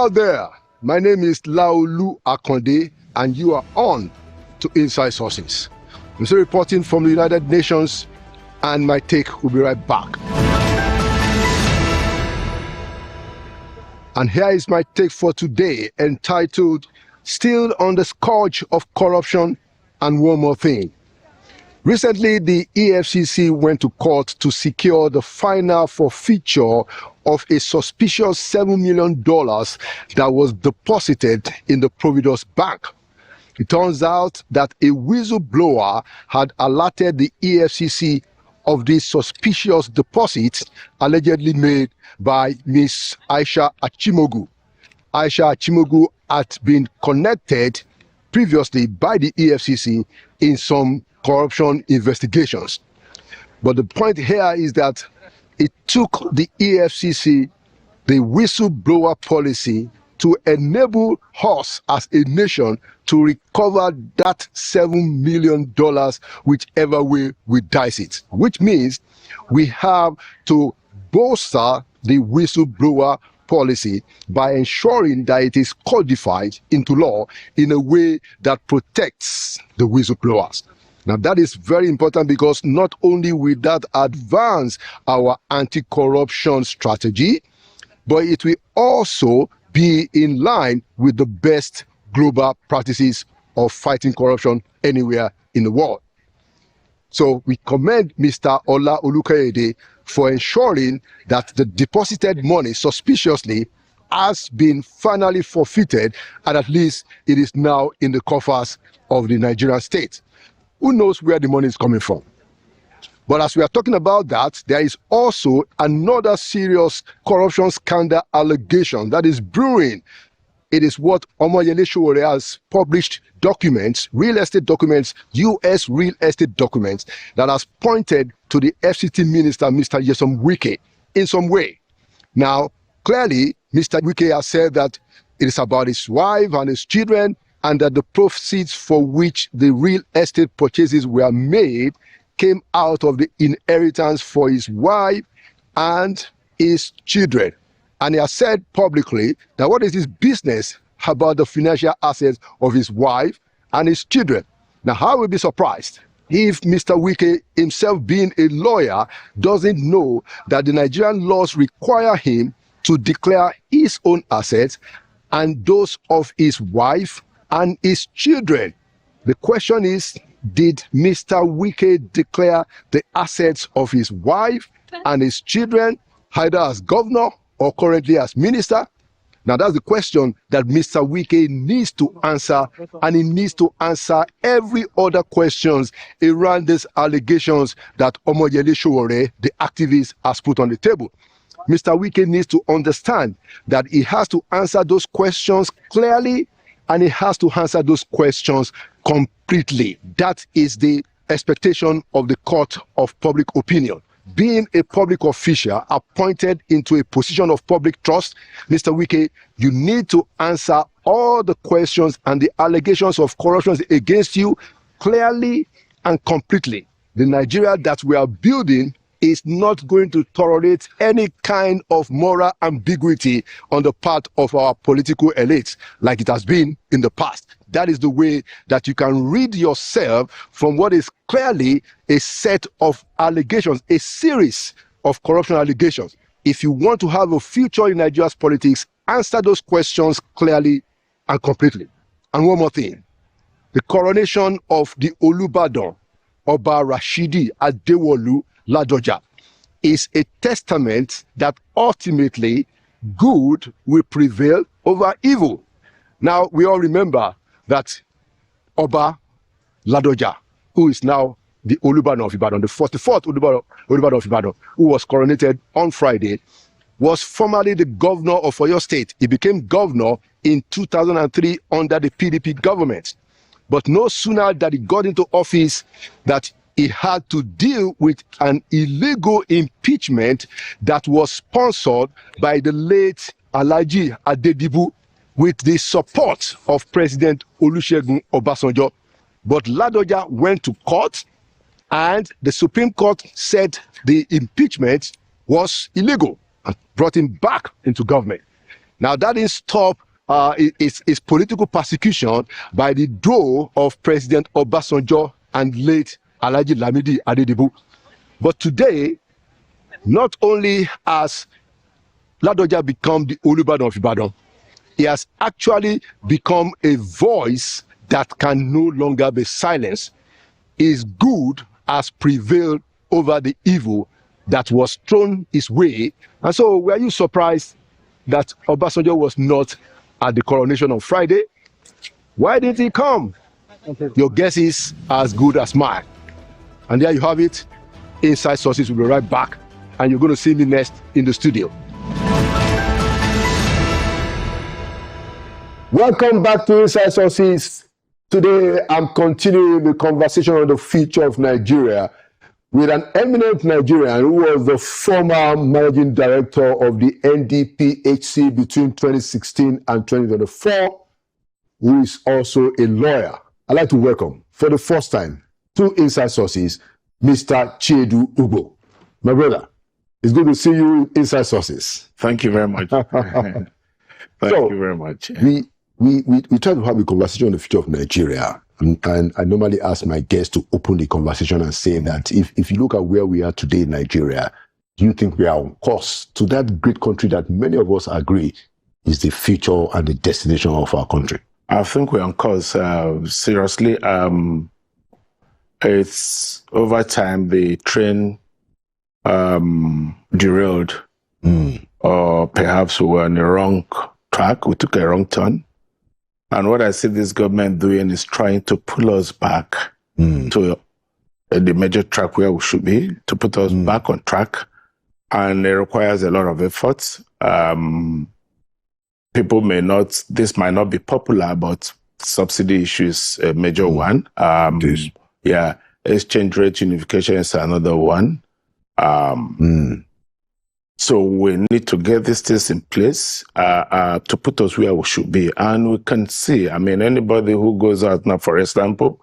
out there, my name is Laolu Akonde, and you are on to Inside Sources. I'm still reporting from the United Nations, and my take will be right back. And here is my take for today, entitled, Still on the Scourge of Corruption and One More Thing. Recently, the EFCC went to court to secure the final forfeiture of a suspicious $7 million that was deposited in the Providus Bank. It turns out that a whistleblower had alerted the EFCC of these suspicious deposits allegedly made by Ms. Aisha Achimogu. Aisha Achimogu had been connected previously by the EFCC in some corruption investigations. But the point here is that it took the EFCC, the whistleblower policy, to enable us as a nation to recover that $7 million whichever way we dice it, which means we have to bolster the whistleblower policy by ensuring that it is codified into law in a way that protects the whistleblowers. Now, that is very important because not only will that advance our anti-corruption strategy, but it will also be in line with the best global practices of fighting corruption anywhere in the world. So we commend Mr. Ola Olukayede for ensuring that the deposited money suspiciously has been finally forfeited, and at least it is now in the coffers of the Nigerian state. Who knows where the money is coming from? But as we are talking about that, there is also another serious corruption scandal allegation that is brewing. It is what Omoyele Sowore has published documents, real estate documents, U.S. real estate documents, that has pointed to the FCT minister, Mr. Nyesom Wike, in some way. Now, clearly, Mr. Wike has said that it is about his wife and his children, and that the proceeds for which the real estate purchases were made came out of the inheritance for his wife and his children. And he has said publicly that what is his business about the financial assets of his wife and his children. Now, how will be surprised if Mr. Wike himself, being a lawyer, doesn't know that the Nigerian laws require him to declare his own assets and those of his wife and his children. The question is, did Mr. Wike declare the assets of his wife and his children, either as governor or currently as minister? Now, that's the question that Mr. Wike needs to answer, and he needs to answer every other questions around these allegations that Omoyele Sowore, the activist, has put on the table. Mr. Wike needs to understand that he has to answer those questions clearly, and he has to answer those questions completely. That is the expectation of the court of public opinion. Being a public official appointed into a position of public trust, Mr. Wike, you need to answer all the questions and the allegations of corruption against you clearly and completely. The Nigeria that we are building is not going to tolerate any kind of moral ambiguity on the part of our political elites like it has been in the past. That is the way that you can rid yourself from what is clearly a set of allegations, a series of corruption allegations. If you want to have a future in Nigeria's politics, answer those questions clearly and completely. And one more thing, the coronation of the Olubadan, Oba Rashidi Adewolu Ladoja, is a testament that ultimately good will prevail over evil. Now, we all remember that Oba Ladoja, who is now the Olubadan of Ibadan, the 44th Olubadan of Ibadan, who was coronated on Friday, was formerly the governor of Oyo State. He became governor in 2003 under the PDP government. But no sooner that he got into office that he had to deal with an illegal impeachment that was sponsored by the late Alhaji Adedibu with the support of President Olusegun Obasanjo. But Ladoja went to court, and the Supreme Court said the impeachment was illegal and brought him back into government. Now, that didn't stop its political persecution by the draw of President Obasanjo and late Alhaji Lamidi Adedibu. But today, not only has Ladoja become the Olubadan of Ibadan, he has actually become a voice that can no longer be silenced. His good has prevailed over the evil that was thrown his way. And so, were you surprised that Obasanjo was not at the coronation on Friday? Why didn't he come? Your guess is as good as mine. And there you have it. Inside Sources will be right back, and you're going to see me next in the studio. Welcome back to Inside Sources. Today, I'm continuing the conversation on the future of Nigeria with an eminent Nigerian who was the former managing director of the NDPHC between 2016 and 2024, who is also a lawyer. I'd like to welcome, for the first time, to Inside Sources, Mr. Chiedu Ugbo. My brother, it's good to see you Inside Sources. Thank you very much. Thank you very much. We try to have a conversation on the future of Nigeria. And I normally ask my guests to open the conversation and say that if you look at where we are today in Nigeria, do you think we are on course to that great country that many of us agree is the future and the destination of our country? I think we're on course. Seriously, it's over time the train derailed, or perhaps we were on the wrong track. We took a wrong turn. And what I see this government doing is trying to pull us back to the major track where we should be, to put us back on track. And it requires a lot of efforts. People this might not be popular, but subsidy issue is a major one. Yeah, exchange rate unification is another one. So we need to get these things in place to put us where we should be. And we can see, I mean, anybody who goes out now, for example,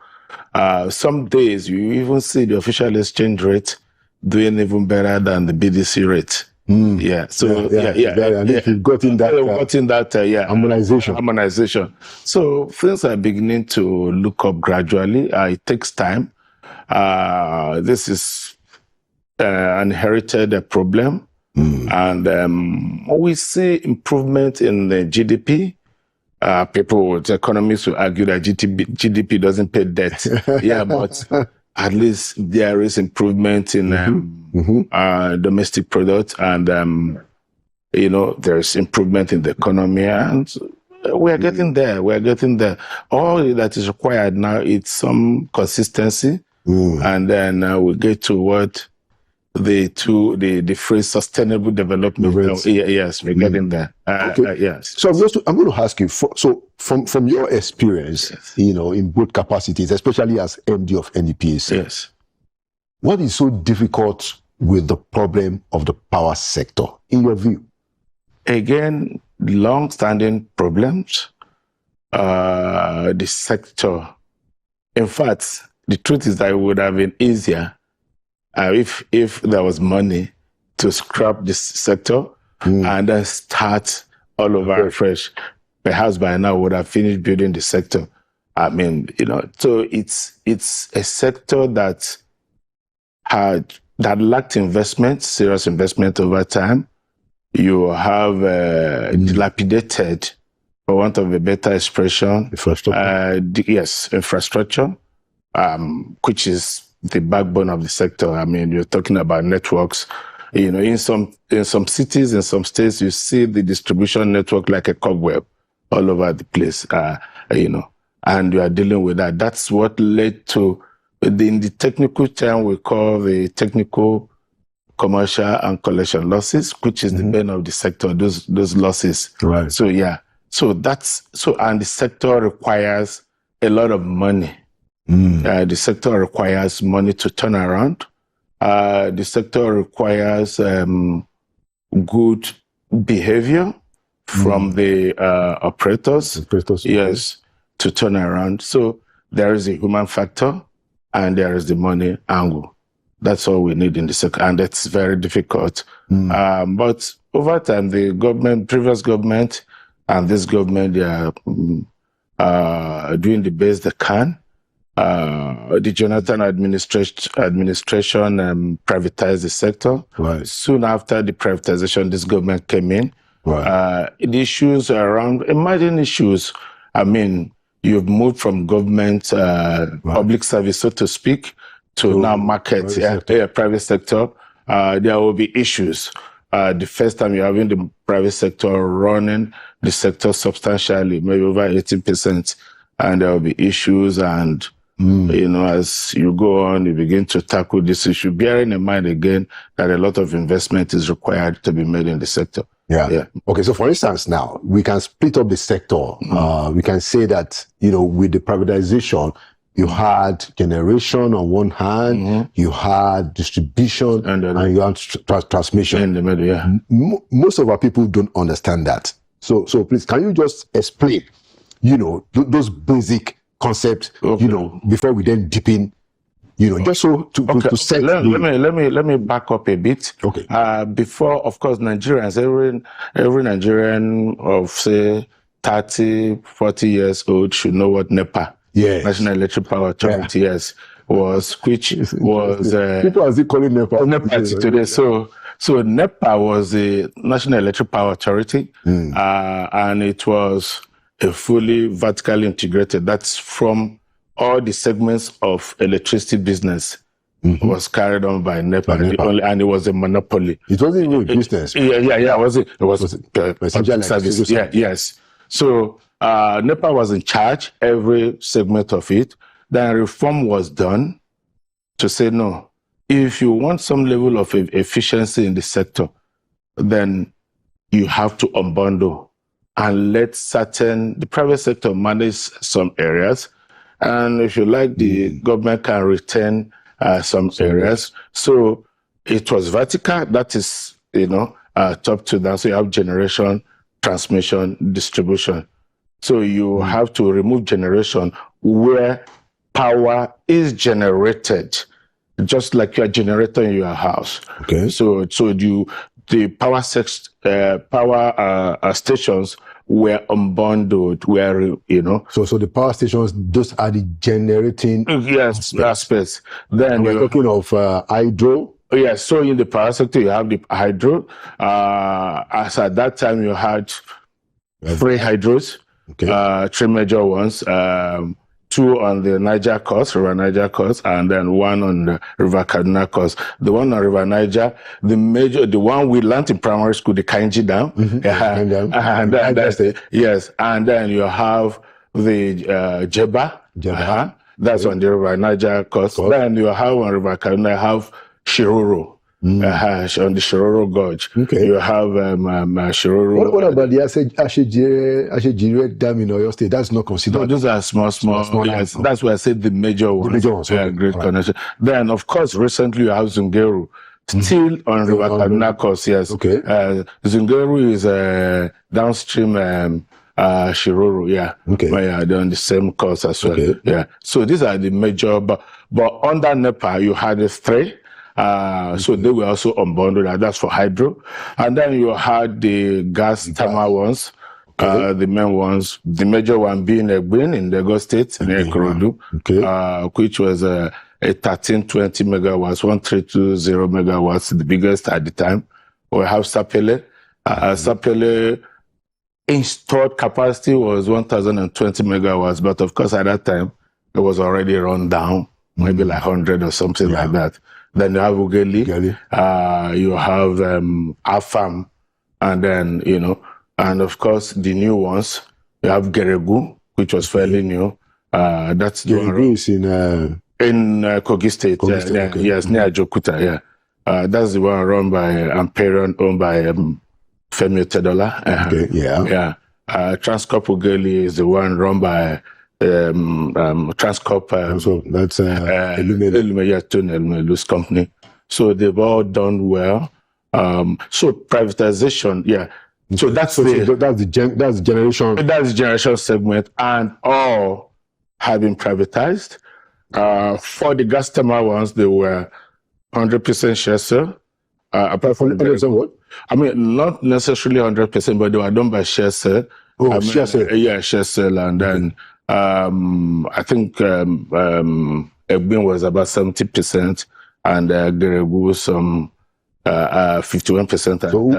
some days you even see the official exchange rate doing even better than the BDC rate. Yeah. So and if you've gotten that, harmonization. So things are beginning to look up gradually. It takes time. This is an inherited problem. And we see improvement in the GDP. Economists will argue that GDP doesn't pay debt. Yeah, but at least there is improvement in domestic product, and there's improvement in the economy, and we are getting there. We are getting there. All that is required now is some consistency, and then we get to what the phrase sustainable development. Yes, we're getting there. Yes. So I'm going to ask you. From your experience, in both capacities, especially as MD of NDPHC, yes, what is so difficult with the problem of the power sector, in your view? Again, long-standing problems. The sector. In fact, the truth is that it would have been easier if there was money to scrap this sector and then start all over afresh. Perhaps by now we would have finished building the sector. I mean, so it's a sector that lacked investment, serious investment over time. You have dilapidated, for want of a better expression, infrastructure, which is the backbone of the sector. I mean, you're talking about networks. In some cities, in some states, you see the distribution network like a cobweb all over the place. And you are dealing with that. That's what led to, in the technical term, we call the technical, commercial, and collection losses, which is the bane of the sector. Those losses. Right. So yeah. And the sector requires a lot of money. The sector requires money to turn around. The sector requires good behavior from the operators. Yes, to turn around. So there is a human factor and there is the money angle. That's all we need in the sector, and that's very difficult. But over time, the previous government and this government, they are doing the best they can. The Jonathan administration privatized the sector. Right. Soon after the privatization, this government came in. Right. The issues around, imagine issues. I mean, you've moved from government, public service, so to speak, to now market, private sector. There will be issues. The first time you're having the private sector running the sector substantially, maybe over 80%, and there will be issues. And, you know, as you go on, you begin to tackle this issue, bearing in mind again that a lot of investment is required to be made in the sector. Yeah. Okay. So, for instance, now we can split up the sector. We can say that, you know, with the privatization, you had generation on one hand, you had distribution, and you had transmission. In the middle, yeah. Most of our people don't understand that. So please, can you just explain, you know, those basic concepts, you know, before we then dip in, you know, just so to set. Let me back up a bit. Okay. Before, of course, Nigerians, every Nigerian of say 30, 40 years old should know what NEPA, National Electric Power Authority, was, which was people are still calling NEPA today. So NEPA was the National Electric Power Authority, and it was a fully vertically integrated. That's from all the segments of electricity business was carried on by NEPA, and it was a monopoly. It wasn't even a business. It was public service. Yes. So NEPA was in charge, every segment of it. Then reform was done to say, no, if you want some level of efficiency in the sector, then you have to unbundle and let the private sector manage some areas. And if you like, the government can retain some areas. So it was vertical, that is, you know, top to down. So you have generation, transmission, distribution. So you have to remove generation where power is generated, just like your generator in your house. Okay. So the power stations were unbundled, where, you know. So the power stations, those are the generating aspects. Then we're talking of hydro. Yes, so in the power sector, you have the hydro. As at that time, you had 3 hydros, 3 major ones, 2 on the Niger coast, River Niger coast, and then 1 on the River Kaduna coast. The one on River Niger, the one we learned in primary school, the Kainji Dam. Yes, and then you have the Jeba. That's on the River Niger coast. Then you have on River Kaduna, you have Shiroro. On the Shiroro Gorge. You have Shiroro. What about the Ashejire Dam in Oyo State? That's not considered. No, those are small. Yes. That's why I said the major ones. The major ones. Great connection. Then, of course, recently you have Zungeru, still on River Kaduna coast. Yes. Zungeru is downstream Shiroro. But they're on the same coast as well. So these are the major. But under NEPA, you had 3. So they were also unbundled, and that's for hydro. And then you had the gas thermal ones, the main ones, the major one being Egbin in Lagos State, near Ikorodu, which was a 1320 megawatts, 1320 megawatts, the biggest at the time. We have Sapele. Sapele installed capacity was 1020 megawatts, but of course at that time it was already run down, maybe like 100 or something like that. Then you have Ugeli, you have Afam, and then, you know, and of course the new ones, you have Geregu, which was fairly new. That's Geregu is in Kogi State. Yes, near Jokuta, that's the one run by Amperion, owned by Femi Tedola. Transcorp Ugeli is the one run by Transcorp, so that's Elumelu's company. So they've all done well. So privatization, So that's the generation. That's the generation segment, and all have been privatized. For the gas thermal ones, they were 100% share sale. Apart from what? I mean, not necessarily 100%, but they were done by share sale. Oh, share sale. Yeah, share sale. And then I think Egbin was about 70%, and Geregu some 51%. So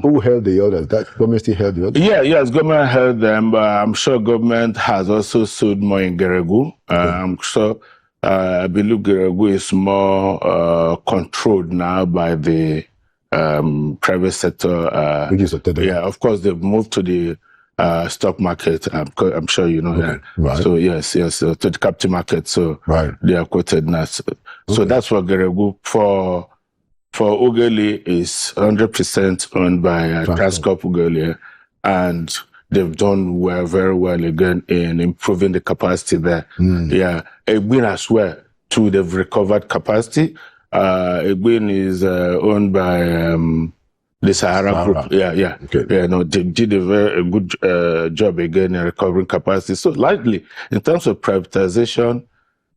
who held the others? That government still held the others? Yes, government held them, but I'm sure government has also sold more in Geregu. I'm sure, I believe Geregu is more controlled now by the private sector. Yeah, of course, they've moved to the stock market. I'm sure you know that. Right. So yes, to the capital market. So they are quoted now. So that's what Geregu for Ughelli is 100% owned by Transcorp Ughelli, and they've done very well again in improving the capacity there. Yeah, Egbin as well too. They've recovered capacity. Egbin is owned by the Sahara Group. Yeah. Okay. Yeah, no, they did a very good job again in recovering capacity. So likely in terms of privatization,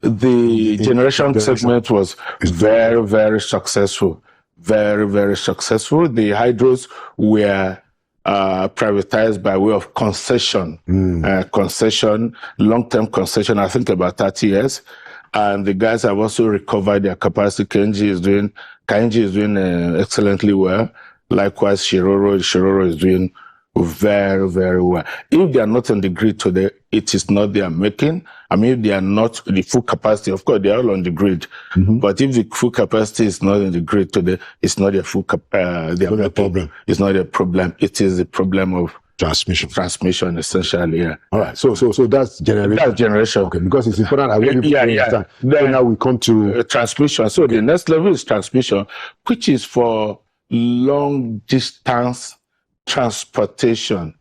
the generation segment was very, very successful. Very, very successful. The hydros were privatized by way of concession, long-term concession, I think about 30 years. And the guys have also recovered their capacity. Kainji is doing excellently well. Likewise, Shiroro is doing very, very well. If they are not on the grid today, it is not their making. I mean, if they are not the full capacity, of course, they are all on the grid. But if the full capacity is not in the grid today, it's not their full capacity. It's not a problem. It is a problem of transmission, essentially. Yeah. All right. So that's generation. That's generation. Okay. Because it's important. I really understand. Then now we come to transmission. So the next level is transmission, which is for long distance transportation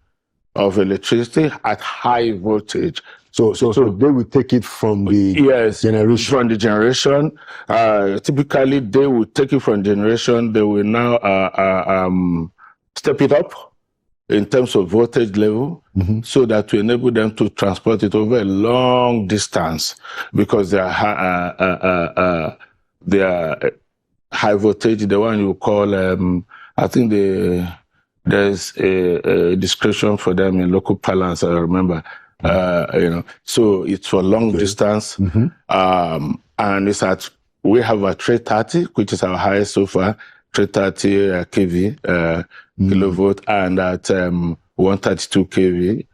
of electricity at high voltage. So they will take it from the generation. From the generation. Typically, they will take it from generation. They will now step it up in terms of voltage level, so that to enable them to transport it over a long distance, because they are high voltage. The one you call, I think there's a description for them in local parlance, I remember. So it's for long distance. And it's we have a 330, which is our highest so far, 330 kV, kilovolt, and at 132 kV.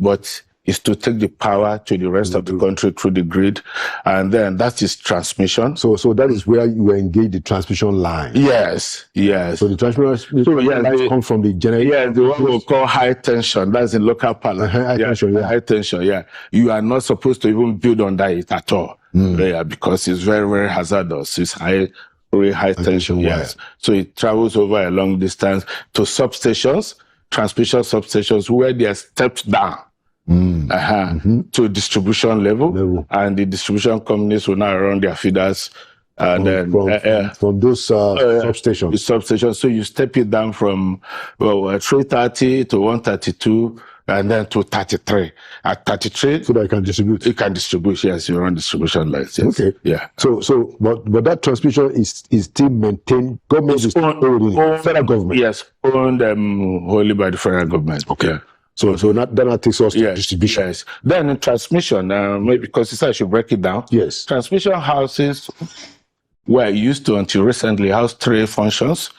But is to take the power to the rest of the country through the grid, and then that is transmission. So that is where you engage the transmission line. Yes. So the transmission lines come from the generator. Yeah, the one we call high tension. That's in local parlance. High tension. Yeah, you are not supposed to even build under it at all. Yeah, because it's very, very hazardous. It's very high tension. Yes. So it travels over a long distance to substations, transmission substations, where they are stepped down. To distribution level, and the distribution companies will now run their feeders, and from those substations. The substations. So you step it down from 330 to 132, and then to 33. At 33, so that it can distribute. It can distribute. Yes, you run distribution lines. Yes. Okay. Yeah. So, but that transmission is still maintained. Government is owned, federal government. Yes, owned wholly by the federal government. Okay. Yeah. So that takes us to distribution. Yes. Then in transmission, maybe because I should break it down. Yes. Transmission houses were used to, until recently, house three functions,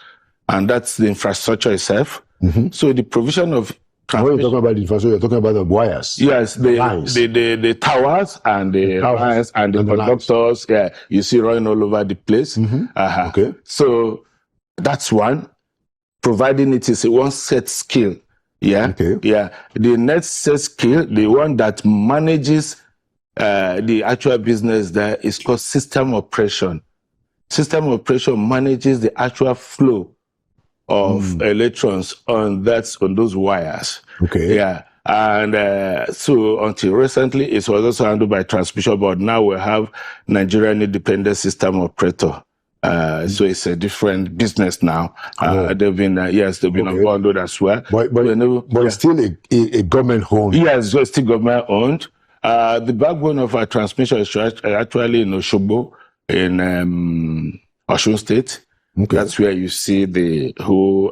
and that's the infrastructure itself. So the provision of when you're talking about the infrastructure, you're talking about the wires. Yes, the towers and the lines and the conductors. Yeah, you see running all over the place. Okay. So that's one. Providing it is a one set skill. Yeah. Okay. Yeah. The next set skill, the one that manages the actual business there, is called system operation. System operation manages the actual flow of electrons on those wires. Okay. Yeah. And so until recently, it was also handled by transmission, but now we have Nigerian Independent System Operator. So it's a different business now. They've been unbundled as well. But it's still a government owned. Yes, it's still government owned. The backbone of our transmission is actually in Osogbo, in Osun State. Okay. That's where you see the whole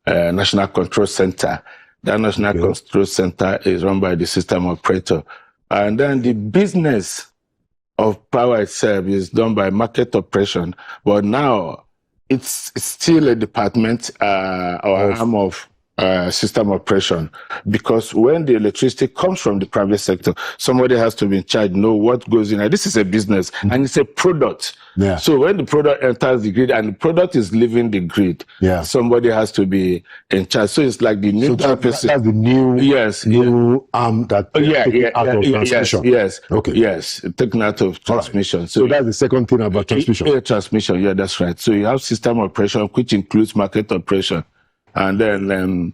National Control Center. That national control center is run by the system operator. And then the business of power itself is done by market operation. But now it's still a department or arm of system operation, because when the electricity comes from the private sector, somebody has to be in charge, know what goes in. And this is a business and it's a product. Yeah. So when the product enters the grid and the product is leaving the grid, somebody has to be in charge. So it's like the new that's the new new arm that out of transmission. Yes. Okay. Yes. Taken out of transmission. Right. So that's the second thing about transmission. Transmission. Yeah, that's right. So you have system operation, which includes market operation. And then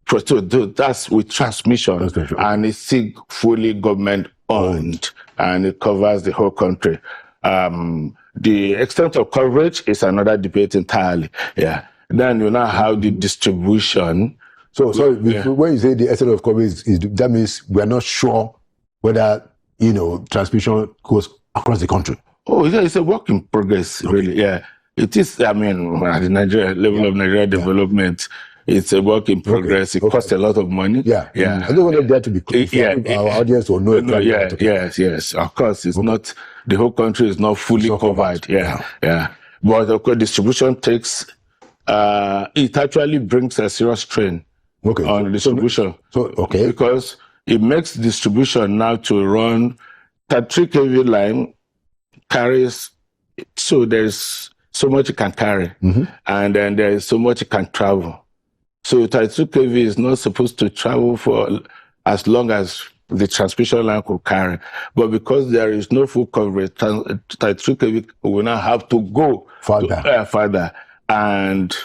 that's with transmission, and it's still fully government owned, and it covers the whole country. The extent of coverage is another debate entirely. Yeah. Then you now have the distribution. So when you say the extent of coverage, that means we are not sure whether transmission goes across the country. Oh, it's a work in progress, really. Yeah. It is, I mean, at the Nigerian level of Nigerian development, it's a work in progress. It costs a lot of money. Yeah. I don't want that to be clear. Our audience will know exactly. Yes. Of course, it's not, the whole country is not fully covered. Yeah. But of course, distribution takes, it actually brings a serious strain on distribution. Because it makes distribution now to run, 33 kV line carries, so there's so much it can carry, and then there is so much it can travel. So 32 kV is not supposed to travel for as long as the transmission line could carry. But because there is no full coverage, 32 kV will now have to go further. And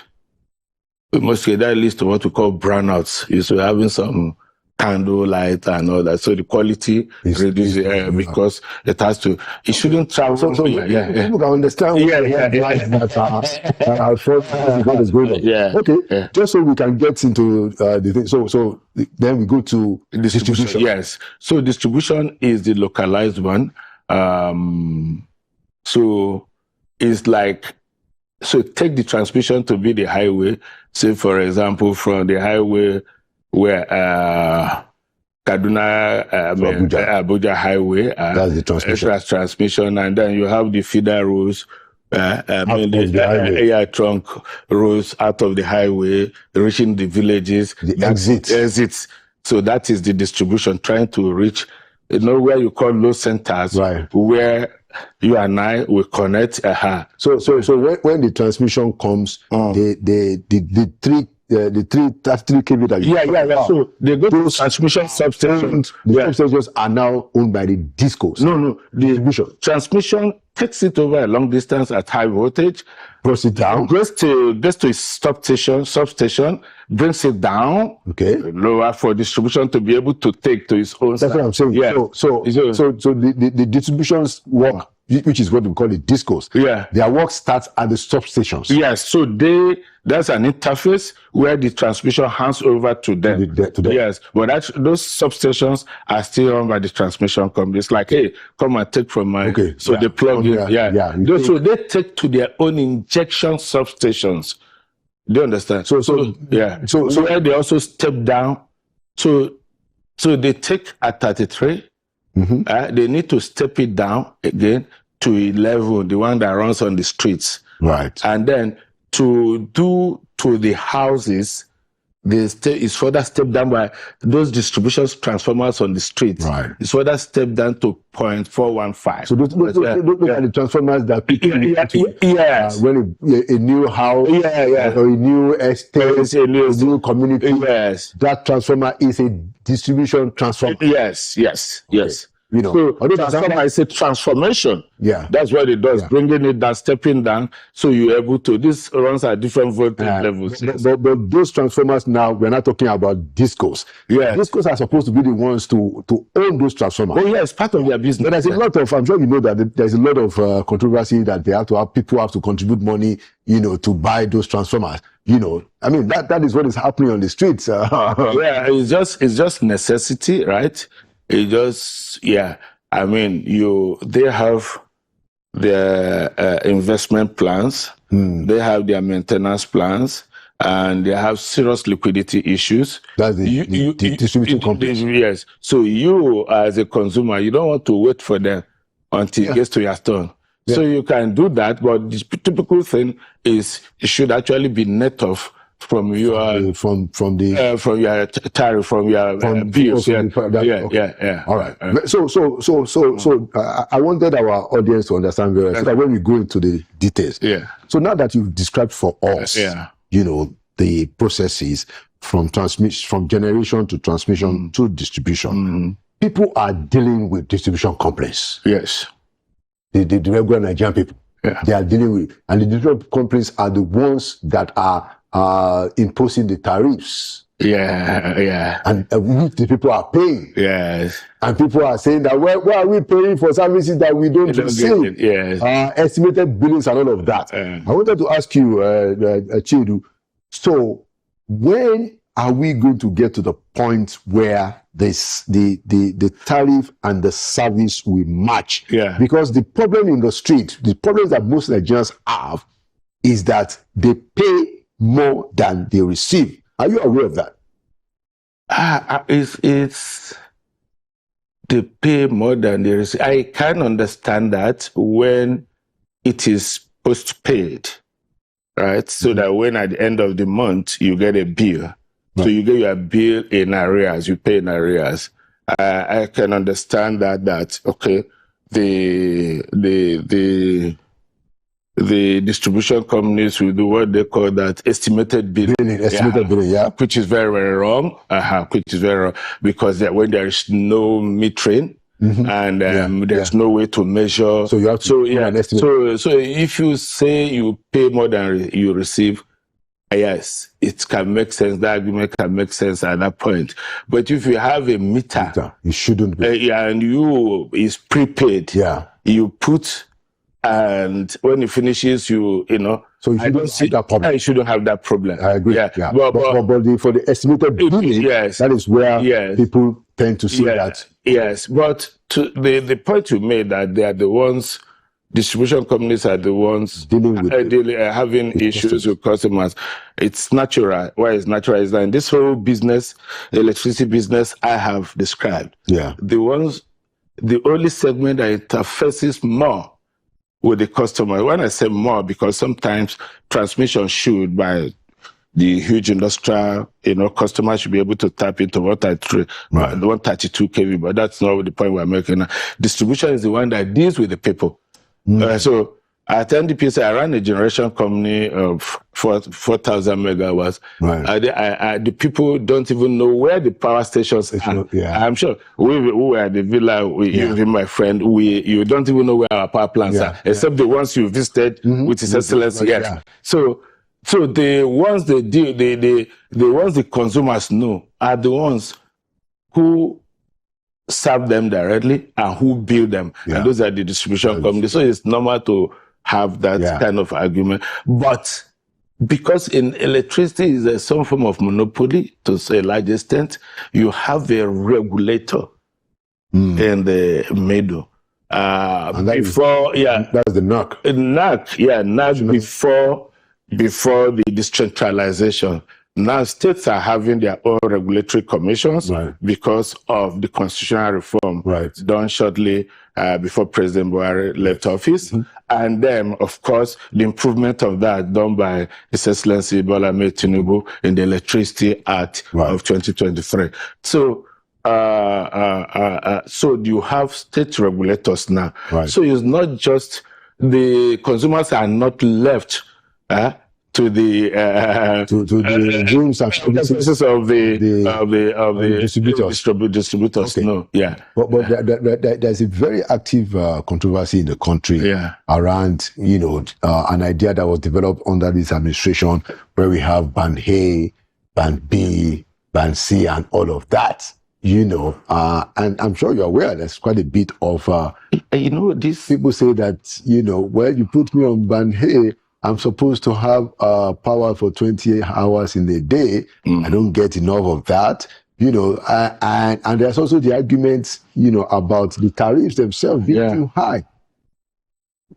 we must get that list of what we call brownouts. So having some candle light and all that, so the quality is reduced because it has to. It shouldn't travel. So people can understand. What is going on. Just so we can get into the thing. So then we go to distribution. Yes. So distribution is the localized one. So it's like, so take the transmission to be the highway. Say for example, from the highway where Kaduna Abuja highway, that's the transmission. Transmission, and then you have the feeder roads, trunk roads out of the highway, reaching the villages, the exits. So that is the distribution, trying to reach, where you call load centers, where you and I will connect. So when the transmission comes, the 33 kV that so they go to transmission substations. The substations are now owned by the discos. No, the transmission takes it over a long distance at high voltage, brings it down, goes to a substation, brings it down, lower for distribution to be able to take to its own. That's what I'm saying. So the distributions work, which is what we call the discos. Their work starts at the substations. Yes, so that's an interface where the transmission hands over to them. Yes, but those substations are still run by the transmission company. It's like, hey, come and take from my. So they plug in. So they take to their own injection substations. Do you understand? So where they also step down. So they take at 33. They need to step it down again to 11, the one that runs on the streets. Right. And then to do to the houses, is further stepped down by those distribution transformers on the streets. Right. It's further stepped down to 0.415. So those are the transformers that people when a new house or a new estate, a new community, that transformer is a distribution transformer. Yes. So transformer is a transformation. That's what it does, bringing it down, stepping down, so you're able to. This runs at different voltage levels. But those transformers now, we're not talking about discos. Discos are supposed to be the ones to own those transformers. It's part of their business. But there's a lot of, I'm sure you know that there's a lot of controversy that people have to contribute money, to buy those transformers. I mean, that is what is happening on the streets. It's just necessity, right? It just, I mean, they have their investment plans, they have their maintenance plans, and they have serious liquidity issues. That's the distribution companies. Yes. So you, as a consumer, you don't want to wait for them until it gets to your store. Yeah. So you can do that, but the typical thing is it should actually be net off from your from your tariff, from your bills. Yeah. All right. So I wanted our audience to understand very well, so that when we go into the details. Yeah. So now that you've described for us, you know, the processes from generation to transmission to distribution, people are dealing with distribution companies. Yes. The regular Nigerian people. Yeah. They are dealing with, and the distribution companies are the ones that are imposing the tariffs. And which the people are paying. Yes. And people are saying that, why are we paying for services that we don't receive? Yes. Estimated billings and all of that. I wanted to ask you, Chidu, so when are we going to get to the point where the tariff and the service will match? Yeah. Because the problem in the street, the problem that most Nigerians have, is that they pay more than they receive. Are you aware of that? It's they pay more than they receive. I can understand that when it is postpaid, right? So that when at the end of the month you get a bill, so you get your bill in arrears, you pay in arrears. I can understand that okay, the distribution companies will do what they call that estimated billing. Billing, which is very, very wrong. Which is very wrong, because when there is no metering and there's no way to measure. So you have to so if you say you pay more than you receive, yes, it can make sense. The argument can make sense at that point. But if you have a meter, you shouldn't be. And you is prepaid. You put. And when it finishes, so you shouldn't have that problem. I shouldn't have that problem. I agree. But for the estimated billing, that is where people tend to see that. Yes, but to the point you made, that they are the ones, distribution companies are the ones dealing with having issues with customers. It's natural. Why it's natural is that in this whole business, the electricity business I have described, the only segment that interfaces more with the customer. When I say more, because sometimes transmission should, by the huge industrial, customers should be able to tap into 132 kV, but that's not the point we're making now. Distribution is the one that deals with the people. So at NDPC, I ran a generation company of 4,000 megawatts. The people don't even know where the power stations are. I'm sure we were at the villa, you, my friend, you don't even know where our power plants are, except the ones you visited with His Excellency. So the ones the ones the consumers know are the ones who serve them directly and who build them. And those are the distribution companies. So it's normal to have that kind of argument. But because in electricity is some form of monopoly to a large extent, you have a regulator in the middle. And that's the NAC. NAC before the decentralization. Now states are having their own regulatory commissions because of the constitutional reform done shortly before President Buhari left office. And then, of course, the improvement of that done by His Excellency Bola Ahmed Tinubu in the Electricity Act of 2023. So, so you have state regulators now. So it's not just the consumers are not left to the rooms and services of the distributors. No, but there's a very active controversy in the country around an idea that was developed under this administration, where we have Band A, Band B, Band C, and all of that. And I'm sure you're aware there's quite a bit of these people say that well, you put me on Band A, I'm supposed to have power for 28 hours in a day. I don't get enough of that, and there's also the argument, about the tariffs themselves being too high.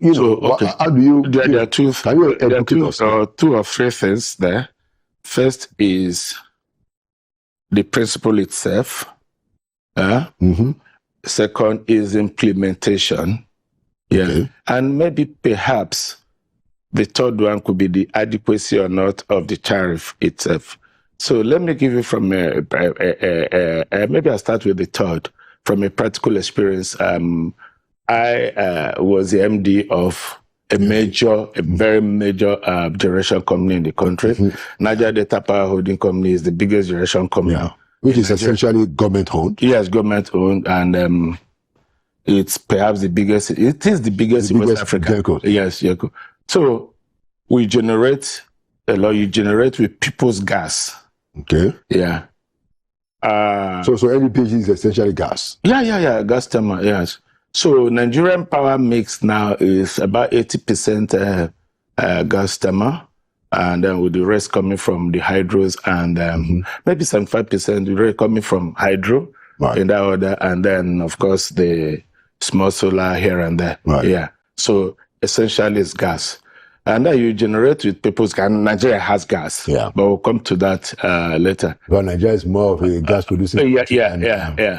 How do you? There are two or three things there. First is the principle itself. Second is implementation. Okay. And maybe perhaps the third one could be the adequacy or not of the tariff itself. So let me give you from maybe I'll start with the third. From a practical experience, I was the MD of a very major generation company in the country. Nigerian Data Power Holding Company is the biggest generation company. Yeah. Which is essentially government owned. Yes, government owned, and it's perhaps the biggest. It is the biggest in West Africa. Yes, so we generate a lot. You generate with people's gas. Okay. Yeah. So LPG is essentially gas. Yeah. Gas thermal. Yes. So Nigerian power mix now is about 80% gas thermal, and then with the rest coming from the hydros, and maybe some 5% the rest coming from hydro in that order, and then of course the small solar here and there. Right. Yeah. So essentially it's gas. And then you generate with people's gas. Nigeria has gas. Yeah. But we'll come to that later. But Nigeria is more of a gas producing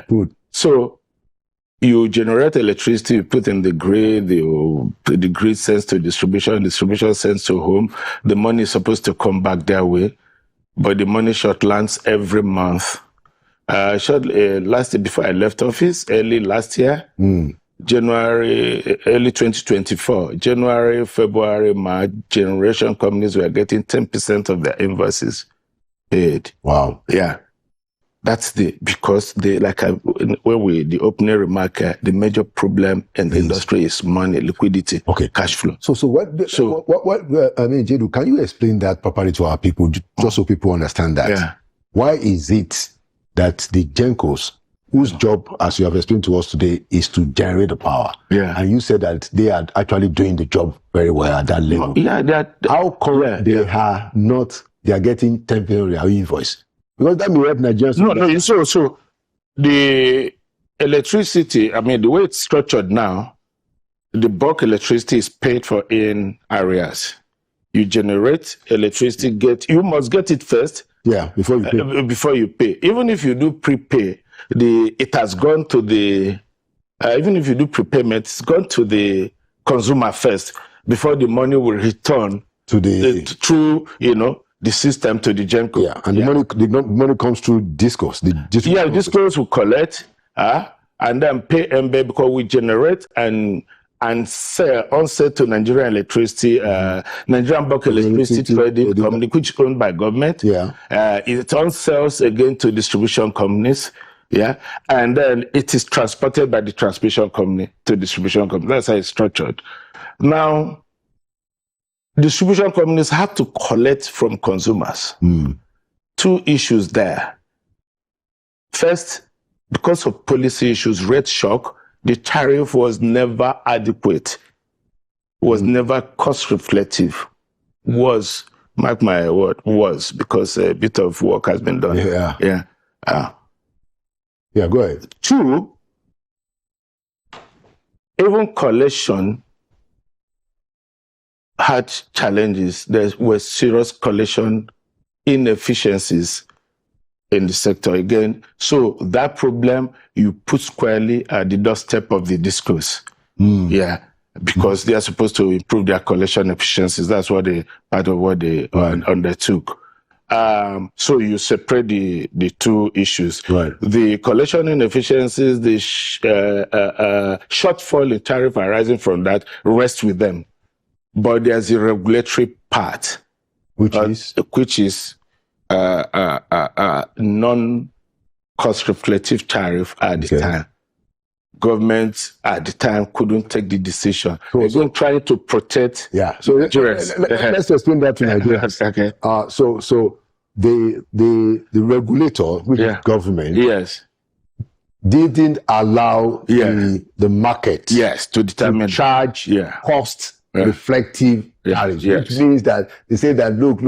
food. So you generate electricity, you put in the grid, the grid sends to distribution sends to home. The money is supposed to come back their way, but the money short lands every month. Last year, before I left office, early last year, January, early 2024, January, February, March, generation companies were getting 10% of their invoices paid. Wow. Yeah. That's because the opening remark, the major problem in the industry is money, liquidity, cash flow. So what I mean, Jedu, can you explain that properly to our people, just so people understand that? Yeah. Why is it that the Gencos, whose job, as you have explained to us today, is to generate the power, and you said that they are actually doing the job very well at that level? How come they are getting 10% real invoice? Because that may help Nigerians. No. So the electricity, I mean, the way it's structured now, the bulk electricity is paid for in areas. You generate electricity, you must get it first. Yeah, before you pay. Before you pay. Even if you do prepay, it has gone to the, even if you do prepayment, it's gone to the consumer first before the money will return to through, the system to the Genco. Yeah, and the money comes through Discos. Discos will collect, and then pay MB because we generate and sell to Nigerian electricity, Nigerian bulk electricity trading company, which is owned by government. Yeah, it on sells again to distribution companies. Yeah, and then it is transported by the transmission company to distribution company. That's how it's structured. Now, distribution companies have to collect from consumers. Two issues there. First, because of policy issues, rate shock, the tariff was never adequate, was never cost reflective, mark my word, because a bit of work has been done. Go ahead. Two, even collection had challenges. There were serious collection inefficiencies in the sector again. So that problem you put squarely at the doorstep of the discourse. Because they are supposed to improve their collection efficiencies. That's part of what they undertook. So you separate the two issues. Right. The collection inefficiencies, the shortfall in tariff arising from that rest with them. But there's a regulatory part, which is non-cost reflective tariff at the time. Government at the time couldn't take the decision. So trying to protect. So let's explain that to Nigerians. So the regulator, which is government, didn't allow the market to determine to charge cost reflective tariffs, which means that they say that look,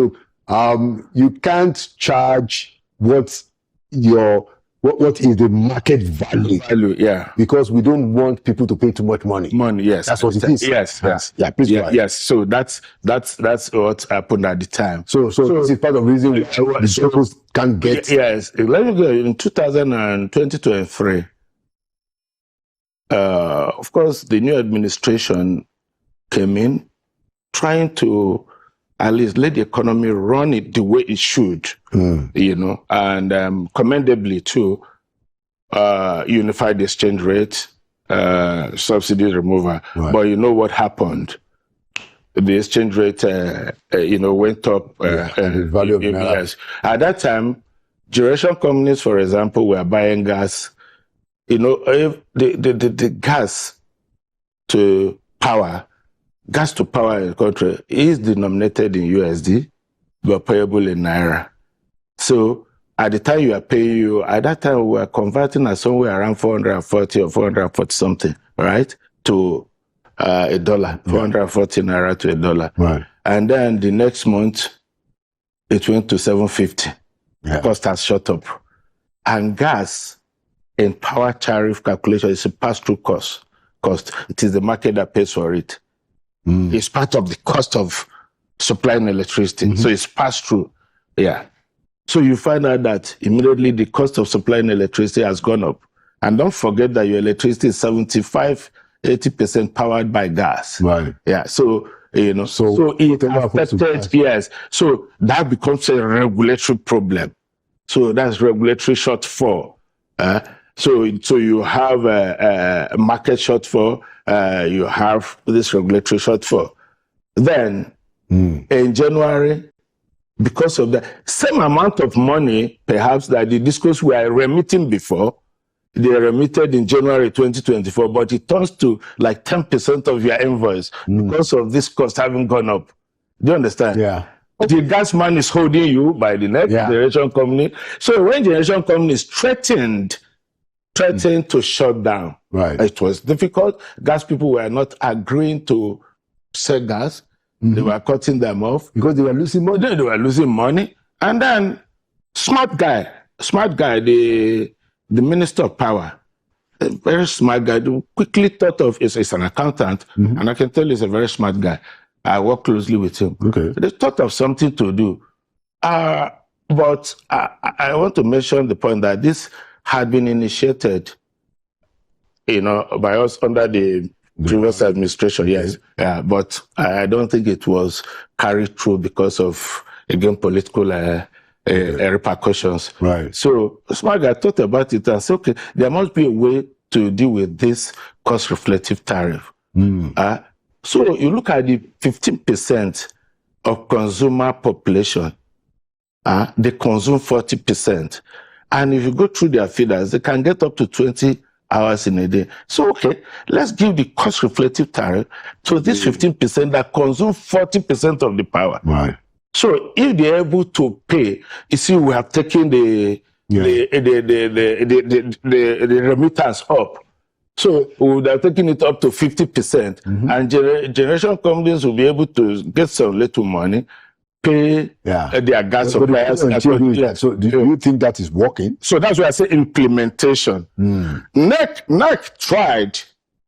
you can't charge what your what is the market value? Yeah. Because we don't want people to pay too much money. Yes. That's what it is. Yes. Yeah, please go ahead. Yes. So that's what happened at the time. So this is part of the reason the people can't get. Yes. Let me go. In 2023, of course, the new administration came in trying to at least let the economy run it the way it should, and commendably too, unified exchange rate, subsidy remover. Right. But you know what happened? The exchange rate, went up. The value of naira. Yes. At that time, generation companies, for example, were buying gas. If the gas to power in the country is denominated in USD, but payable in naira. So at the time at that time we were converting at somewhere around 440 or 440 something, right? To a dollar, 440 naira to a dollar. Right. And then the next month it went to 750. Yeah. Cost has shot up. And gas in power tariff calculation is a pass-through cost. It is the market that pays for it. It's part of the cost of supplying electricity. So it's passed through. Yeah. So you find out that immediately the cost of supplying electricity has gone up. And don't forget that your electricity is 75-80% powered by gas. Right. Yeah. So it affected, yes. So that becomes a regulatory problem. So that's regulatory shortfall. So you have a market shortfall, you have this regulatory shortfall. Then in January, because of the same amount of money, perhaps that the discos were remitting before, they remitted in January 2024, but it turns to like 10% of your invoice because of this cost having gone up. Do you understand? Yeah. The gas man is holding you by the next generation company. So when generation company is threatened to shut down, right, it was difficult. Gas people were not agreeing to sell gas. They were cutting them off because they were losing money. They were losing money. And then smart guy, the Minister of Power, a very smart guy, quickly thought of, is an accountant, and I can tell he's a very smart guy. I work closely with him. Okay. They thought of something to do. But I want to mention the point that this had been initiated, by us under the previous administration, yes. But I don't think it was carried through because of, again, political repercussions. Right. So smart guy thought about it and said, okay, there must be a way to deal with this cost-reflective tariff. So you look at the 15% of consumer population, they consume 40%. And if you go through their feeders, they can get up to 20 hours in a day. So, okay, let's give the cost-reflective tariff to this 15% that consume 40% of the power. Right. So if they're able to pay, you see, we have taken the remittance up. So we would have taken it up to 50%, and generation companies will be able to get some little money, pay their gas suppliers. So do you think that is working? So that's why I say implementation. NEC tried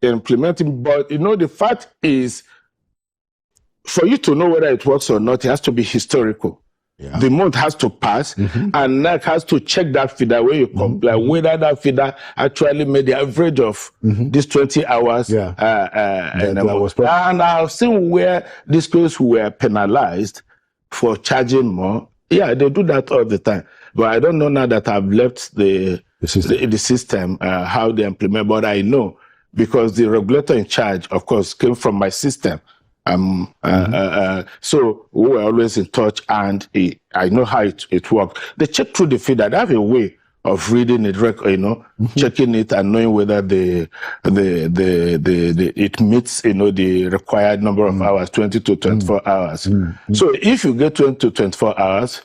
implementing, but the fact is, for you to know whether it works or not, it has to be historical. Yeah. The month has to pass, and NEC has to check that feeder where you comply, whether that feeder actually made the average of these 20 hours. And I've seen where these schools were penalized for charging more. Yeah, they do that all the time. But I don't know now that I've left the system, how they implement. But I know, because the regulator in charge, of course, came from my system. So we were always in touch, and I know how it works. They check through the feeder. They have a way of reading it, checking it and knowing whether it meets, the required number of hours, 20 to 24 hours. So if you get 20 to 24 hours,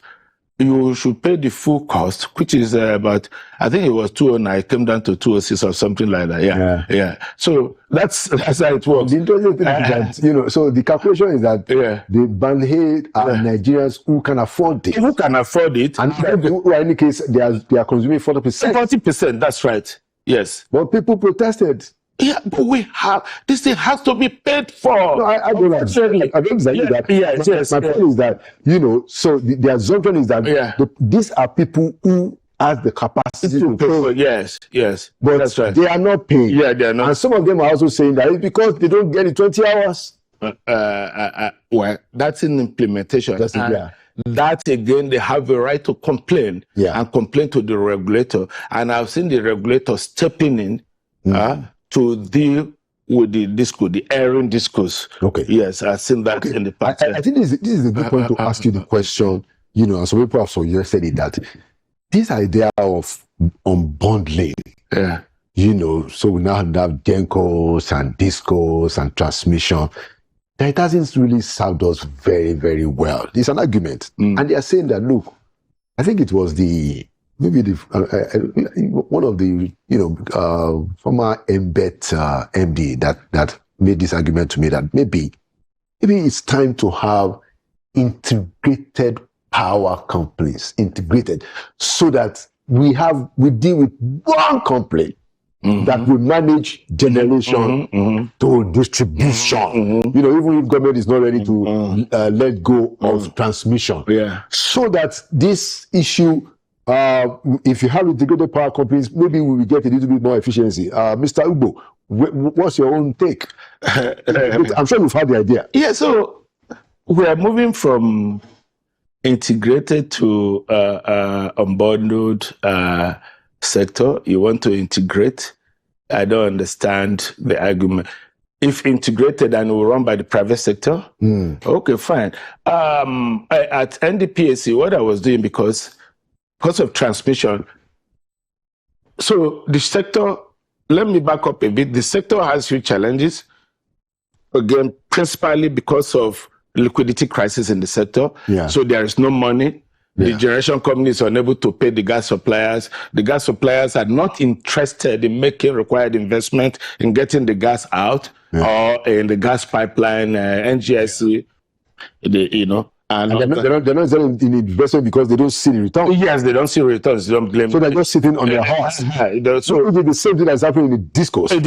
you should pay the full cost, which is about, I think it was 209, it came down to 206 or something like that. Yeah. So that's how it works. The interesting thing is that, so the calculation is that the band-aid are Nigerians who can afford it. Who can afford it. And in any case, they are consuming 40%. 40%, that's right. Yes. But people protested. Yeah, but this thing has to be paid for. No, I don't know. I don't say that. Yes. My point is that, so the assumption is that these are people who have the capacity to pay. Yes. But that's right. They are not paying. Yeah, they are not. And some of them are also saying that it's because they don't get the 20 hours. Well, that's in implementation. That again, they have a right to complain and complain to the regulator. And I've seen the regulator stepping in to deal with the airing discourse. Okay. Yes, I've seen that in the past. I think this is a good point to ask you the question. And some people have suggested it that this idea of unbundling. So we now have Gencos and discos and transmission. That it hasn't really served us very, very well. It's an argument. And they are saying that, look, I think it was one of the former Embed MD that made this argument to me that maybe it's time to have integrated power companies, so that we deal with one company that will manage generation to distribution. Even if government is not ready to let go of transmission. So that this issue, if you have integrated power companies, maybe we will get a little bit more efficiency. Mr. Ugbo, what's your own take? I'm sure you've had the idea. Yeah, so we are moving from integrated to unbundled sector. You want to integrate? I don't understand the argument. If integrated and will run by the private sector, okay, fine. At NDPAC, what I was doing because of transmission, so the sector, let me back up a bit. The sector has few challenges. Again, principally because of liquidity crisis in the sector. So there is no money. The generation company is unable to pay the gas suppliers. The gas suppliers are not interested in making required investment in getting the gas out or in the gas pipeline, NGSC, And they're not in investment because they don't see the return. Yes, they don't see returns. They don't blame. So they're just sitting on their horse. So it's the same thing that's happening in the discourse. So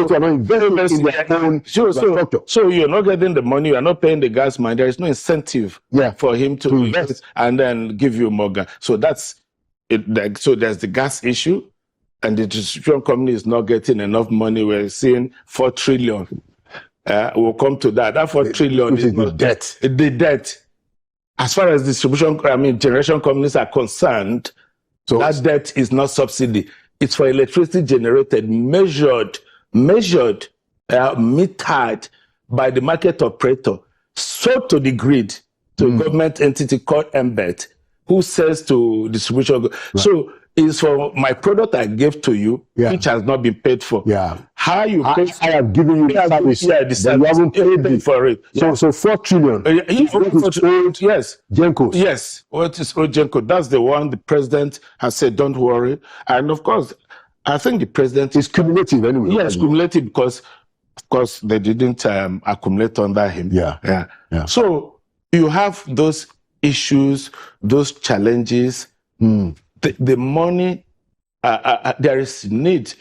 they are not investing in their own structure. So you're not getting the money. You're not paying the gas man. There is no incentive for him to invest and then give you more gas. So that's it. So there's the gas issue, and the distribution company is not getting enough money. We're seeing 4 trillion. We'll come to that. That 4 trillion is the debt. The debt. As far as generation companies are concerned, that debt is not subsidy. It's for electricity generated, measured, metered by the market operator, sold to the grid, to a government entity called Embed, who sells to distribution. So it's for my product I gave to you, which has not been paid for. How you pay? I have given you the service. The service. You haven't paid for it. So 4 trillion. Yes. Gencos. Yes. What is old Genco? That's the one the president has said, don't worry. And of course, I think the president is cumulative anyway. Yes, cumulative because, of course, they didn't accumulate under him. So you have those issues, those challenges. The money, there's need.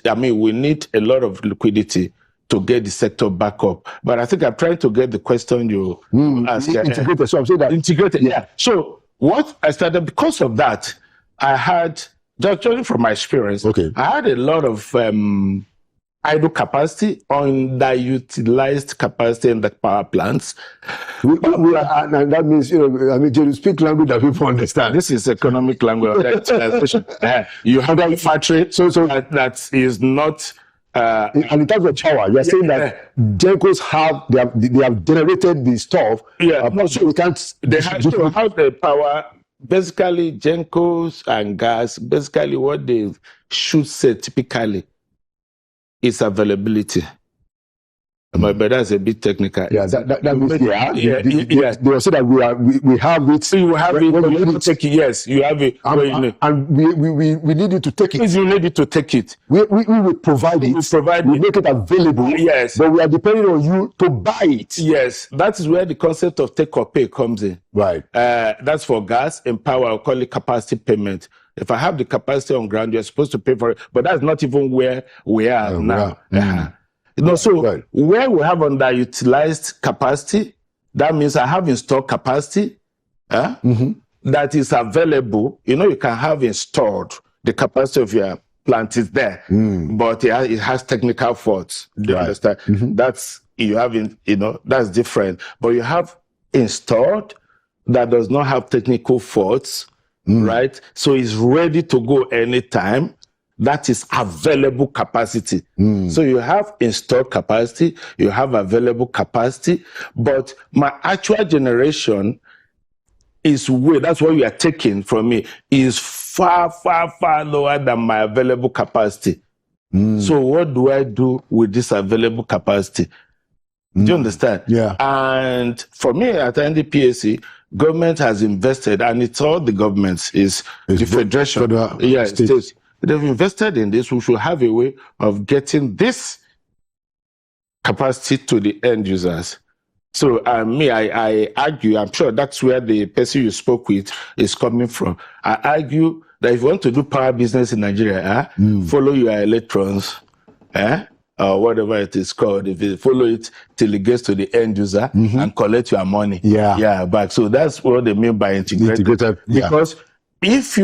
I mean, we need a lot of liquidity to get the sector back up. But I think I'm trying to get the question you asked. Integrated. So I'm saying that integrated. So what I started because of that, I had just from my experience. I had a lot of idle capacity, underutilized capacity in the power plants. And that means, you speak language that people understand. This is economic language. You have a factory that is not... and in terms of power, you're saying that Gencos they have generated the stuff. So we can't... They have the power. Basically, Gencos and gas, basically what they should say typically is availability. But that's a bit technical. Yeah, that means yes. They will say that we have it. So you have it, but you need to take it. Yes, you have it. And we need you to take it. You need to take it. We will provide it. We make it available. Yes. But we are depending on you to buy it. Yes. That is where the concept of take or pay comes in. Right. That's for gas and power. I'll call it capacity payment. If I have the capacity on ground, you're supposed to pay for it. But that's not even where we are now. So where we have underutilized capacity, that means I have installed capacity that is available. You can have installed the capacity of your plant is there, but it has technical faults. Do you understand? That's that's different. But you have installed that does not have technical faults, right? So it's ready to go anytime. That is available capacity. So you have installed capacity, you have available capacity, but my actual generation is that's what you are taking from me, is far, far, far lower than my available capacity. So what do I do with this available capacity? Do you understand? Yeah. And for me at NDPAC, government has invested, and it's all the governments, it's the federation, states. They've invested in this. We should have a way of getting this capacity to the end users. So I argue, I'm sure that's where the person you spoke with is coming from. I argue that if you want to do power business in Nigeria, follow your electrons, or whatever it is called. If you follow it till it gets to the end user and collect your money back. So that's what they mean by integrated. Because if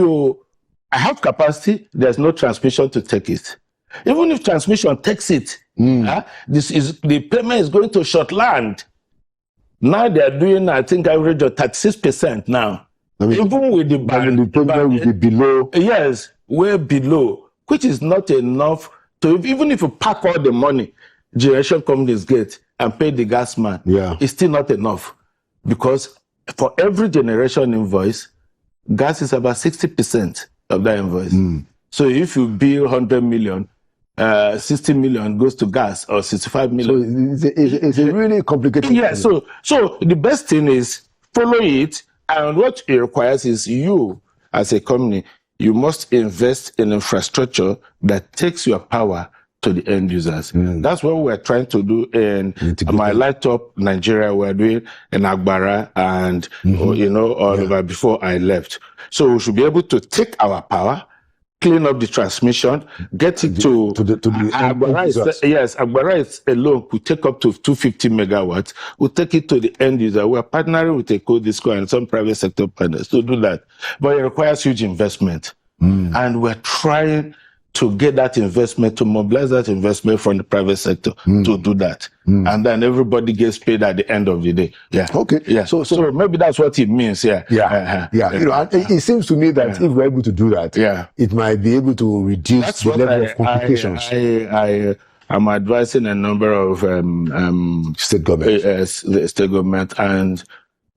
I have capacity, there's no transmission to take it. Even if transmission takes it, the payment is going to short land. Now they are doing, I think, average of 36% now. Even with the ban, the payment will be below. Yes, way below, which is not enough to, even if you pack all the money generation companies get and pay the gas man, it's still not enough. Because for every generation invoice, gas is about 60% of that invoice. So if you bill 100 million, 60 million goes to gas, or 65 million. So it's a really complicated thing. So the best thing is follow it, and what it requires is you, as a company, you must invest in infrastructure that takes your power to the end users. That's what we're trying to do in my light up Nigeria. We're doing in Agbara and all over before I left. So we should be able to take our power, clean up the transmission, get it to the Agbara. Yes, Agbara alone could take up to 250 megawatts. We'll take it to the end user. We're partnering with a Codisco and some private sector partners to do that. But it requires huge investment. And we're trying to get that investment, to mobilize that investment from the private sector to do that. And then everybody gets paid at the end of the day. So maybe that's what it means. It seems to me that if we're able to do that, it might be able to reduce the level of complications. I'm advising a number of state governments, state government, and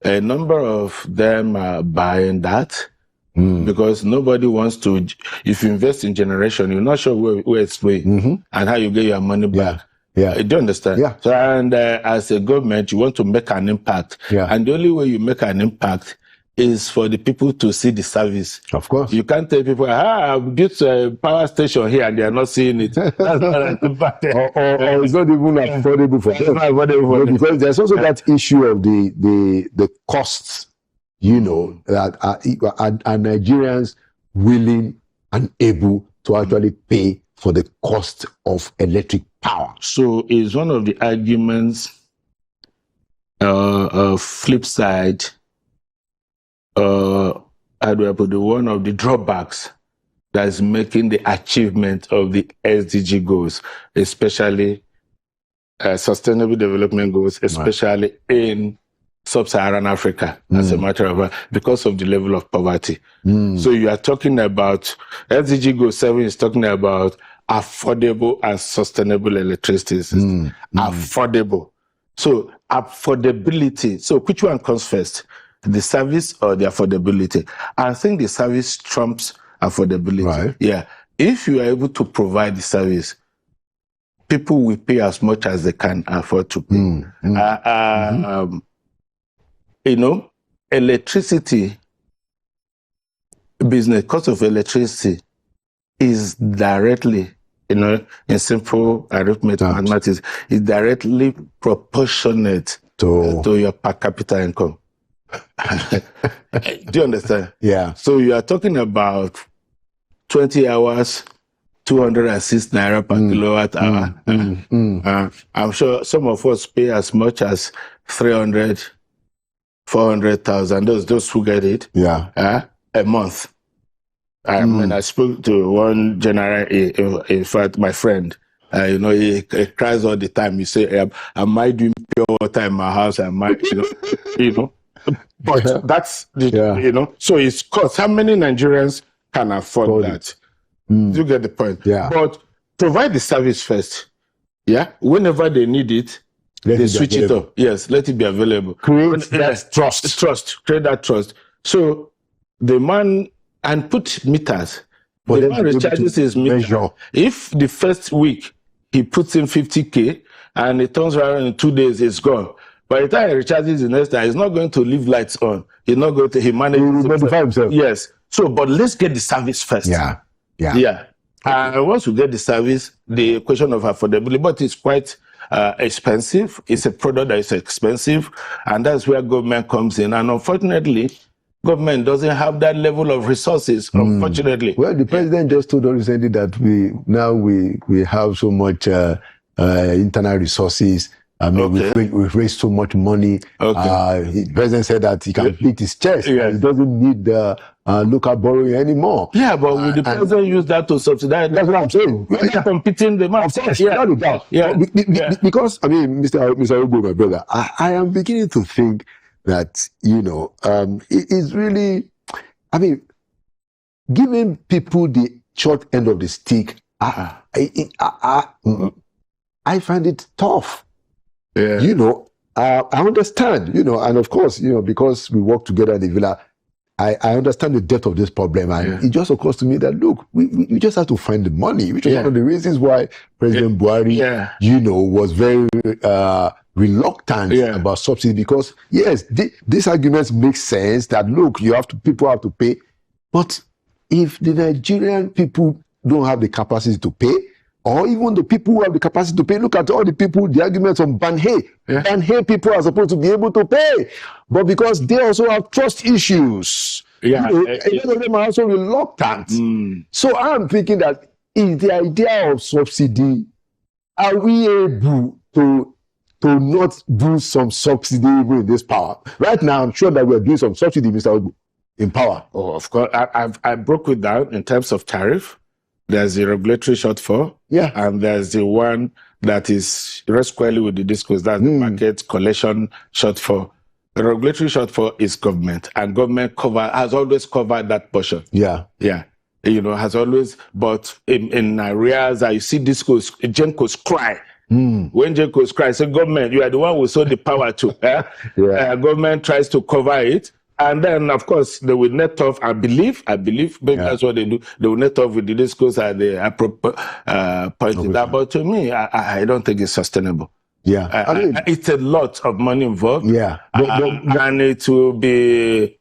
a number of them are buying that. Because nobody wants to, if you invest in generation, you're not sure where it's going and how you get your money back. Do you understand? So, and as a government, you want to make an impact. And the only way you make an impact is for the people to see the service. Of course. You can't tell people, I've built a power station here and they are not seeing it. That's not an impact. or it's not even affordable for them. Because there's also that issue of the costs. That are Nigerians willing and able to actually pay for the cost of electric power? So it's one of the arguments, flip side, how do I put it, one of the drawbacks that is making the achievement of the SDG goals, especially sustainable development goals, especially in Sub-Saharan Africa, as a matter of fact, because of the level of poverty. So you are talking about, SDG Goal 7 is talking about affordable and sustainable electricity system. Affordable. So affordability. So which one comes first? The service or the affordability? I think the service trumps affordability. If you are able to provide the service, people will pay as much as they can afford to pay. You know, electricity business, cost of electricity is directly, you know, in simple arithmetic mathematics, is directly proportionate to your per capita income. Do you understand? Yeah. So you are talking about 20 hours, 206 naira per kilowatt hour. I'm sure some of us pay as much as 300, 400,000. Those who get it. Yeah. A month. I mean, I spoke to one general, in fact, my friend. You know, he cries all the time. He say, "Am I doing pure water in my house? Am I, you know?" But that's the, you know. So it's cost. How many Nigerians can afford that? You get the point. Yeah. But provide the service first. Yeah. Whenever they need it, they switch it up. Yes. Let it be available. Create that trust. Create that trust. So the man and put meters. But the man recharges his meter. If the first week he puts in 50K and it turns around in 2 days, it's gone. By the time he recharges the next time, he's not going to leave lights on. He's not going to, he manages himself. Yes. So, but let's get the service first. Yeah. And once we get the service, the question of affordability, but it's quite expensive. It's a product that is expensive. And that's where government comes in. And unfortunately, government doesn't have that level of resources, unfortunately. Well, the president just told us recently that we have so much internal resources. I mean, we've raised so much money. The president said that he can beat his chest. He doesn't need local borrowing anymore. Yeah, but will the president use that to subsidize? That's what I'm saying. We're competing the market. Of course, without a doubt. Because, I mean, Mr. Ogo, my brother, I am beginning to think that, you know, it is really, I mean, giving people the short end of the stick, I find it tough. Yeah. You know, I understand, you know, and of course, you know, because we work together in the villa, I understand the depth of this problem. And it just occurs to me that, look, we just have to find the money, which is one of the reasons why President Buhari, you know, was very reluctant about subsidy, because, yes, these arguments make sense that, look, people have to pay. But if the Nigerian people don't have the capacity to pay, or even the people who have the capacity to pay, look at all the people, the arguments on Banhe. Banhe people are supposed to be able to pay. But because they also have trust issues, you know, a lot of them are also reluctant. So I'm thinking that in the idea of subsidy, are we able to not do some subsidy even in this power? Right now, I'm sure that we're doing some subsidy, Mr. Ogu, in power. Oh, of course. I broke it down in terms of tariff. There's the regulatory shortfall, and there's the one that is squarely with the discourse, that's the market collection shortfall. The regulatory shortfall is government, and government has always covered that portion. Yeah. You know, has always, but in areas, you see discourse, Gencos cry. When Gencos cry, say, government, you are the one who sold the power to. Government tries to cover it. And then, of course, they will net off, I believe, maybe that's what they do. They will net off with the discourse at the point. But to me, I don't think it's sustainable. It's a lot of money involved. And it will be,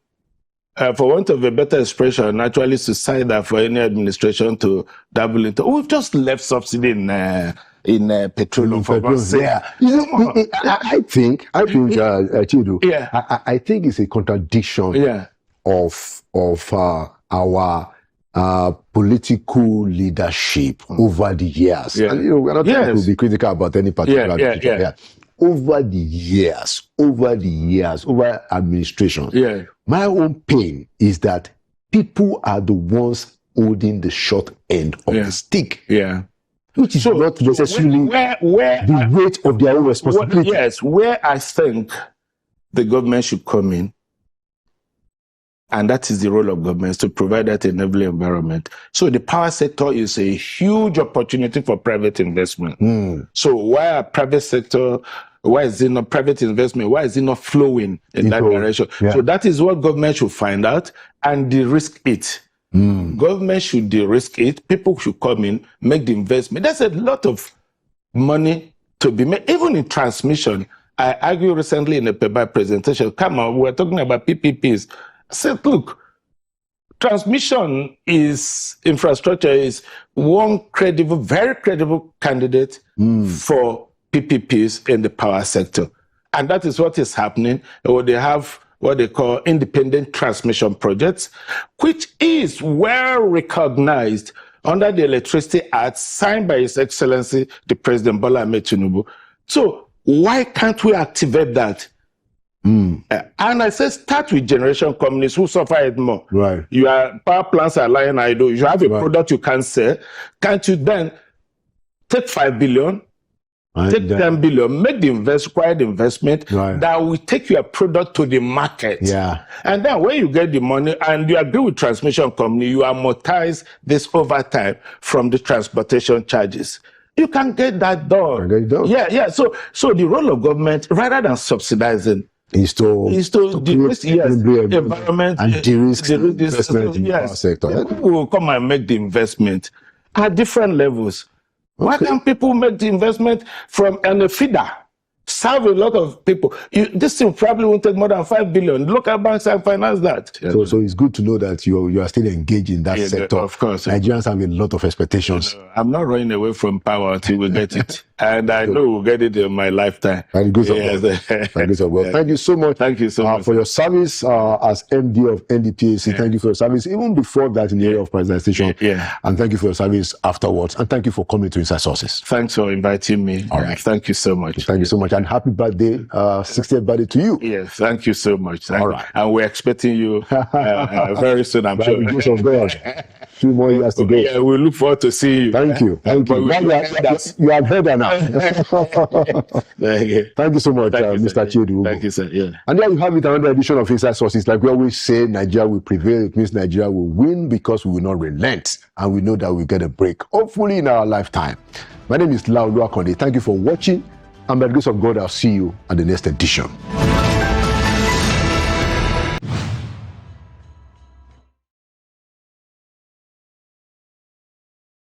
for want of a better expression, actually suicidal for any administration to dabble into. We've just left subsidy in petroleum for God's sake. You know, I think, Chidu, I think it's a contradiction of our political leadership over the years. And, you know, we're not trying to be critical about any particular over the years, over administration. My own pain is that people are the ones holding the short end of the stick. Which is not necessarily the weight of their own responsibility. Where I think the government should come in, and that is the role of governments, to provide that enabling environment. So the power sector is a huge opportunity for private investment. So why is it not private investment? Why is it not flowing in that direction? So that is what government should find out and de-risk it. Government should de-risk it. People should come in, make the investment. There's a lot of money to be made, even in transmission. I argued recently in a paper presentation, come on, we're talking about PPPs. I said, look, transmission infrastructure is one credible, very credible candidate for PPPs in the power sector. And that is what is happening. They have what they call independent transmission projects, which is well recognized under the Electricity Act signed by His Excellency, the President Bola Ahmed Tinubu. So why can't we activate that? And I say start with generation companies who suffer it more. Right. Your power plants are lying idle. You have a product you can sell. Can't you then take 5 billion, take 10 billion, make the required investment that will take your product to the market. Yeah. And then when you get the money and you agree with transmission company, you amortize this over time from the transportation charges. You can get that done. Yeah. So the role of government, rather than subsidizing, is to de-risk environment and de-risk investment in the power sector. People will come and make the investment at different levels. Why can't people make the investment from a feeder? Serve a lot of people. This thing probably won't take more than 5 billion. Local banks and finance that. So it's good to know that you are still engaged in that sector. Of course. Nigerians have a lot of expectations. I'm not running away from power until we get it. And I know we'll get it in my lifetime. Thank you so much. Thank you so much. Thank you so much for your service as MD of NDPAC. Thank you for your service even before that in the area of privatization. And thank you for your service afterwards. And thank you for coming to Inside Sources. Thanks for inviting me. All right. Thank you so much. Thank you so much. And happy birthday, 60th birthday to you. Yes, thank you so much. All right. And we're expecting you very soon, I'm sure. Grace of God. 2 more years to go. Yeah, we look forward to seeing you. Thank you. Thank you. You have heard that now. Thank you so much, Mr. Chiedu. Thank you, sir. Yeah. And there you have it, another edition of Inside Sources. Like we always say, Nigeria will prevail. It means Nigeria will win because we will not relent. And we know that we'll get a break, hopefully in our lifetime. My name is Olubadan. Thank you for watching. And by the grace of God, I'll see you at the next edition.